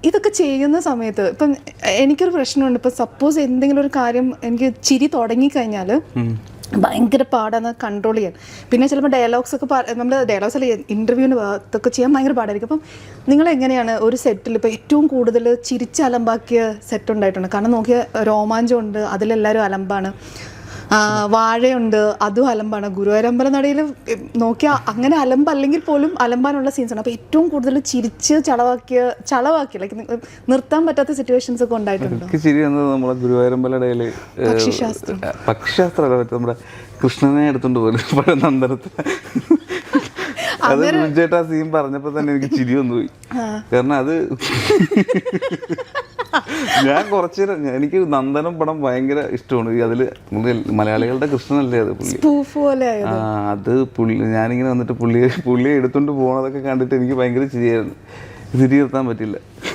ഇതൊക്കെ ചെയ്യുന്ന സമയത്ത് ഇപ്പം എനിക്കൊരു പ്രശ്നമുണ്ട്. ഇപ്പം സപ്പോസ് എന്തെങ്കിലും ഒരു കാര്യം എനിക്ക് ചിരി തുടങ്ങിക്കഴിഞ്ഞാൽ ഭയങ്കര പാടാണ് കൺട്രോൾ ചെയ്യാൻ. പിന്നെ ചിലപ്പോൾ ഡയലോഗ്സ് ഒക്കെ നമ്മൾ ഡയലോഗ്സ് അല്ല ഇൻ്റർവ്യൂവിന് ഇതൊക്കെ ചെയ്യാൻ ഭയങ്കര പാടായിരിക്കും. അപ്പം നിങ്ങളെങ്ങനെയാണ് ഒരു സെറ്റിൽ ഇപ്പോൾ ഏറ്റവും കൂടുതൽ ചിരിച്ച് അലമ്പാക്കിയ സെറ്റ് ഉണ്ടായിട്ടുണ്ട്? കാരണം നോക്കിയ രോമാഞ്ചമുണ്ട്, അതിലെല്ലാവരും അലമ്പാണ്. വാഴയുണ്ട്, അതും അലമ്പാണ്. ഗുരുവായൂരമ്പല നടയിൽ നോക്കിയാൽ അങ്ങനെ അലമ്പ് അല്ലെങ്കിൽ പോലും അലമ്പാനുള്ള സീൻസാണ്. അപ്പോൾ ഏറ്റവും കൂടുതൽ ചിരിച്ച് ചളവാക്കിയ ലൈക്ക് നിർത്താൻ പറ്റാത്ത സിറ്റുവേഷൻസ് ഒക്കെ ഉണ്ടായിട്ടുണ്ട്. ചിരി വന്നത് നമ്മളെ ഗുരുവായൂരമ്പലടയിൽ പക്ഷിശാസ്ത്രമല്ല, നമ്മുടെ കൃഷ്ണനെ എടുത്തോണ്ട് പോലും നന്ദനത്തെ അത് ചേട്ടാ സീൻ പറഞ്ഞപ്പോൾ തന്നെ എനിക്ക് ചിരി വന്നു പോയി. കാരണം അത് ഞാൻ കുറച്ച് എനിക്ക് നന്ദനം പടം ഭയങ്കര ഇഷ്ടമാണ്. അതില് മലയാളികളുടെ കൃഷ്ണനല്ലേ അത് പുള്ളി. അത് ഞാനിങ്ങനെ വന്നിട്ട് പുള്ളിയെ എടുത്തോണ്ട് പോണതൊക്കെ കണ്ടിട്ട് എനിക്ക് ഭയങ്കര ചിരിയായിരുന്നു. ചിരി നിർത്താൻ പറ്റില്ല.